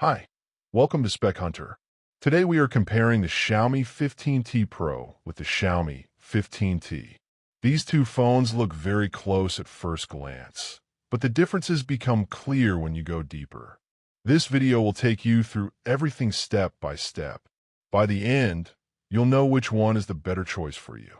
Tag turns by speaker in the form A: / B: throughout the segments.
A: Hi, welcome to Spec Hunter. Today we are comparing the Xiaomi 15T Pro with the Xiaomi 15T. These two phones look very close at first glance, but the differences become clear when you go deeper. This video will take you through everything step by step. By the end, you'll know which one is the better choice for you.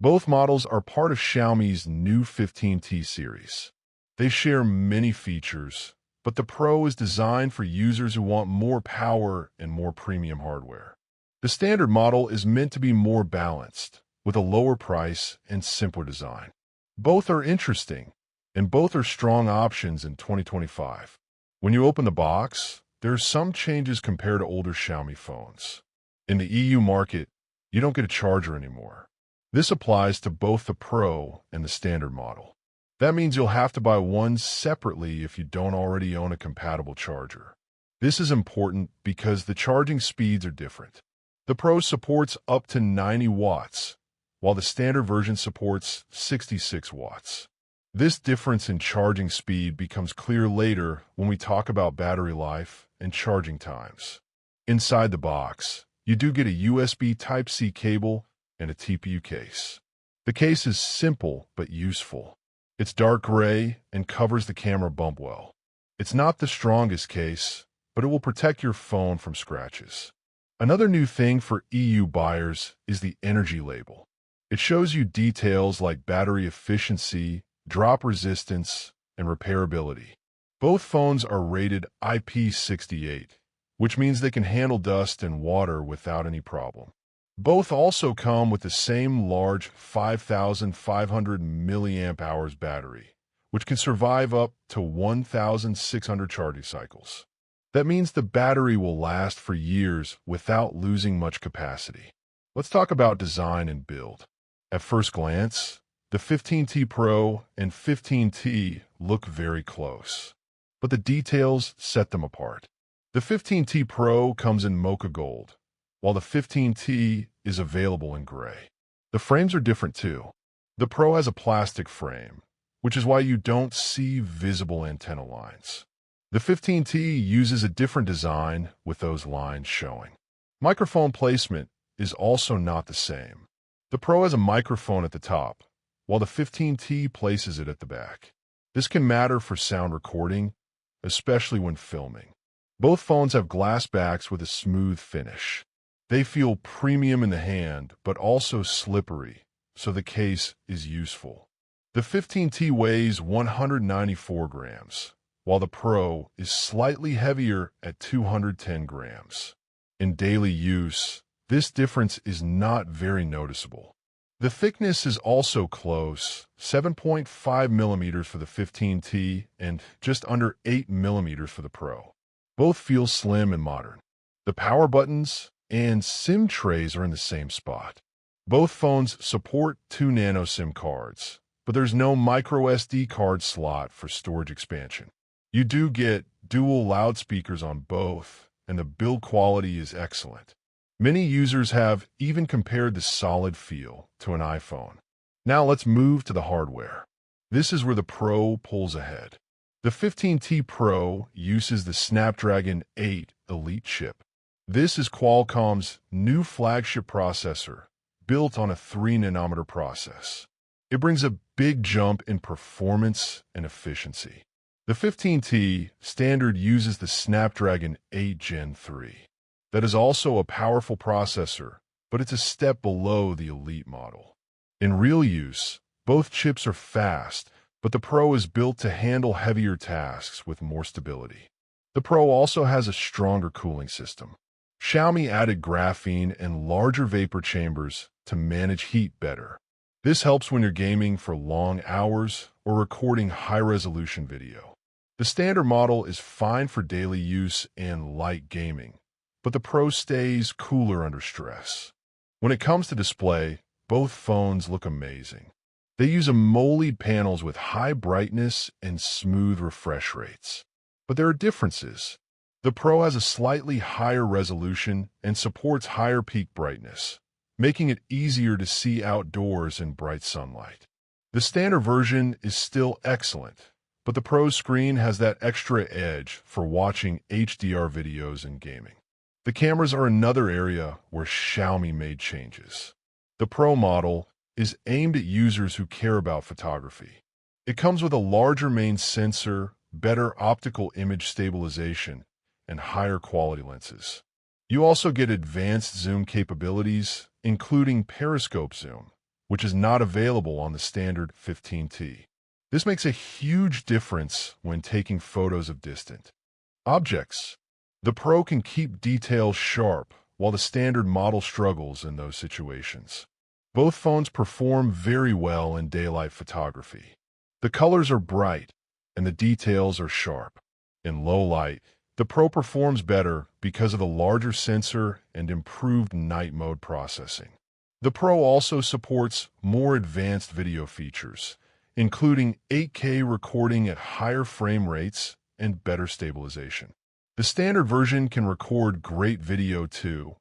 A: Both models are part of Xiaomi's new 15T series. They share many features, but the Pro is designed for users who want more power and more premium hardware. The standard model is meant to be more balanced, with a lower price and simpler design. Both are interesting, and both are strong options in 2025. When you open the box, there are some changes compared to older Xiaomi phones. In the EU market, you don't get a charger anymore. This applies to both the Pro and the standard model. That means you'll have to buy one separately if you don't already own a compatible charger. This is important because the charging speeds are different. The Pro supports up to 90 watts, while the standard version supports 66 watts. This difference in charging speed becomes clear later when we talk about battery life and charging times. Inside the box, you do get a USB Type-C cable and a TPU case. The case is simple but useful. It's dark gray and covers the camera bump well. It's not the strongest case, but it will protect your phone from scratches. Another new thing for EU buyers is the energy label. It shows you details like battery efficiency, drop resistance, and repairability. Both phones are rated IP68, which means they can handle dust and water without any problem. Both also come with the same large 5,500 mAh battery, which can survive up to 1,600 charging cycles. That means the battery will last for years without losing much capacity. Let's talk about design and build. At first glance, the 15T Pro and 15T look very close, but the details set them apart. The 15T Pro comes in mocha gold, while the 15T is available in gray. The frames are different too. The Pro has a plastic frame, which is why you don't see visible antenna lines. The 15T uses a different design with those lines showing. Microphone placement is also not the same. The Pro has a microphone at the top, while the 15T places it at the back. This can matter for sound recording, especially when filming. Both phones have glass backs with a smooth finish. They feel premium in the hand, but also slippery, so the case is useful. The 15T weighs 194 grams, while the Pro is slightly heavier at 210 grams. In daily use, this difference is not very noticeable. The thickness is also close, 7.5 millimeters for the 15T and just under 8 millimeters for the Pro. Both feel slim and modern. The power buttons and SIM trays are in the same spot. Both phones support 2 nano SIM cards, but there's no micro SD card slot for storage expansion. You do get dual loudspeakers on both, and the build quality is excellent. Many users have even compared the solid feel to an iPhone. Now let's move to the hardware. This is where the Pro pulls ahead. The 15T Pro uses the Snapdragon 8 Elite chip. This is Qualcomm's new flagship processor, built on a 3-nanometer process. It brings a big jump in performance and efficiency. The 15T standard uses the Snapdragon 8 Gen 3. That is also a powerful processor, but it's a step below the Elite model. In real use, both chips are fast, but the Pro is built to handle heavier tasks with more stability. The Pro also has a stronger cooling system. Xiaomi added graphene and larger vapor chambers to manage heat better. This helps when you're gaming for long hours or recording high-resolution video. The standard model is fine for daily use and light gaming, but the Pro stays cooler under stress. When it comes to display, both phones look amazing. They use AMOLED panels with high brightness and smooth refresh rates. But there are differences. The Pro has a slightly higher resolution and supports higher peak brightness, making it easier to see outdoors in bright sunlight. The standard version is still excellent, but the Pro screen has that extra edge for watching HDR videos and gaming. The cameras are another area where Xiaomi made changes. The Pro model is aimed at users who care about photography. It comes with a larger main sensor, better optical image stabilization, and higher quality lenses. You also get advanced zoom capabilities, including periscope zoom, which is not available on the standard 15T. This makes a huge difference when taking photos of distant objects. The Pro can keep details sharp, while the standard model struggles in those situations. Both phones perform very well in daylight photography. The colors are bright, and the details are sharp. In low light, the Pro performs better because of the larger sensor and improved night mode processing. The Pro also supports more advanced video features, including 8K recording at higher frame rates and better stabilization. The standard version can record great video too,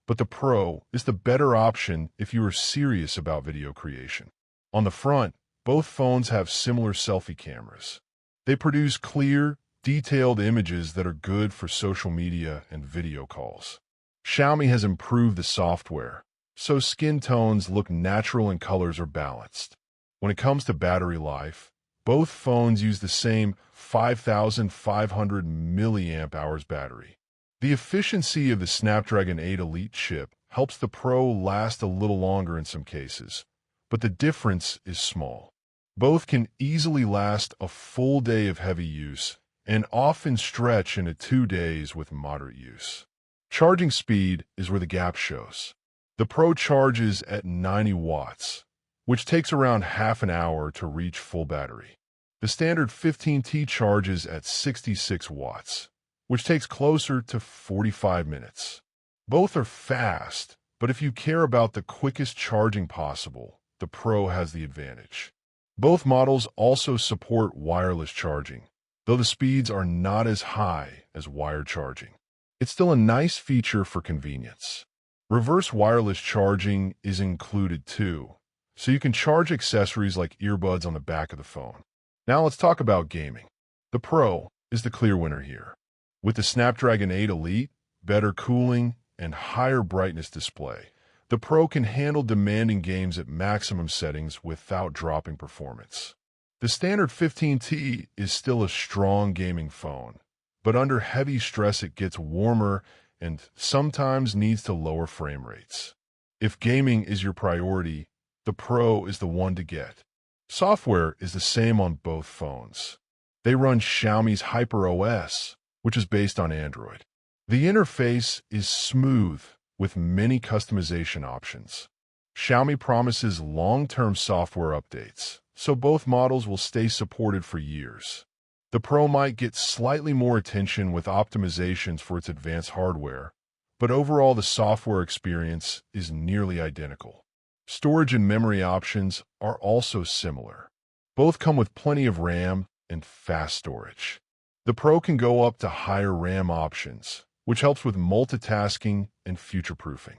A: but the Pro is the better option if you are serious about video creation. On the front, both phones have similar selfie cameras. They produce clear, detailed images that are good for social media and video calls. Xiaomi has improved the software, so skin tones look natural and colors are balanced. When it comes to battery life, both phones use the same 5,500 milliamp hours battery. The efficiency of the Snapdragon 8 Elite chip helps the Pro last a little longer in some cases, but the difference is small. Both can easily last a full day of heavy use and often stretch into 2 days with moderate use. Charging speed is where the gap shows. The Pro charges at 90 watts, which takes around half an hour to reach full battery. The standard 15T charges at 66 watts, which takes closer to 45 minutes. Both are fast, but if you care about the quickest charging possible, the Pro has the advantage. Both models also support wireless charging, though the speeds are not as high as wired charging. It's still a nice feature for convenience. Reverse wireless charging is included too, so you can charge accessories like earbuds on the back of the phone. Now let's talk about gaming. The Pro is the clear winner here. With the Snapdragon 8 Elite, better cooling, and higher brightness display, the Pro can handle demanding games at maximum settings without dropping performance. The standard 15T is still a strong gaming phone, but under heavy stress it gets warmer and sometimes needs to lower frame rates. If gaming is your priority, the Pro is the one to get. Software is the same on both phones. They run Xiaomi's HyperOS, which is based on Android. The interface is smooth, with many customization options. Xiaomi promises long-term software updates, so both models will stay supported for years. The Pro might get slightly more attention with optimizations for its advanced hardware, but overall the software experience is nearly identical. Storage and memory options are also similar. Both come with plenty of RAM and fast storage. The Pro can go up to higher RAM options, which helps with multitasking and future-proofing.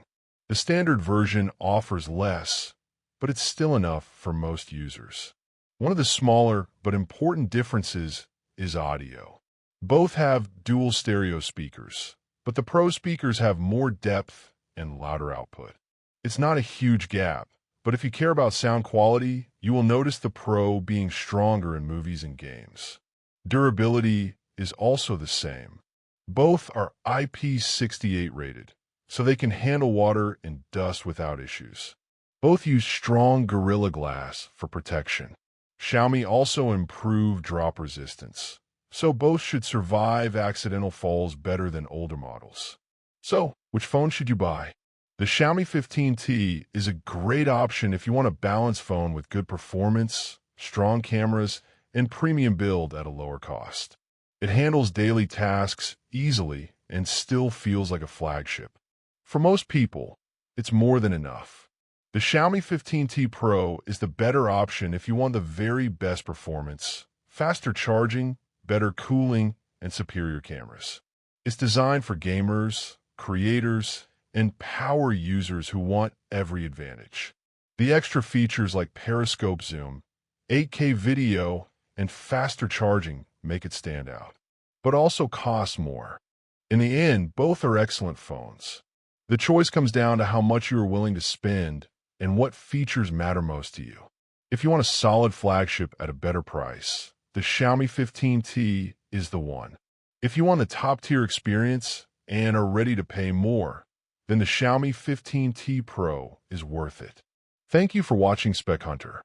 A: The standard version offers less, but it's still enough for most users. One of the smaller but important differences is audio. Both have dual stereo speakers, but the Pro speakers have more depth and louder output. It's not a huge gap, but if you care about sound quality, you will notice the Pro being stronger in movies and games. Durability is also the same. Both are IP68 rated, so they can handle water and dust without issues. Both use strong Gorilla Glass for protection. Xiaomi also improved drop resistance, so both should survive accidental falls better than older models. So, which phone should you buy? The Xiaomi 15T is a great option if you want a balanced phone with good performance, strong cameras, and premium build at a lower cost. It handles daily tasks easily and still feels like a flagship. For most people, it's more than enough. The Xiaomi 15T Pro is the better option if you want the very best performance, faster charging, better cooling, and superior cameras. It's designed for gamers, creators, and power users who want every advantage. The extra features like periscope zoom, 8K video, and faster charging make it stand out, but also cost more. In the end, both are excellent phones. The choice comes down to how much you are willing to spend and what features matter most to you. If you want a solid flagship at a better price, the Xiaomi 15T is the one. If you want a top-tier experience and are ready to pay more, then the Xiaomi 15T Pro is worth it. Thank you for watching Spec Hunter.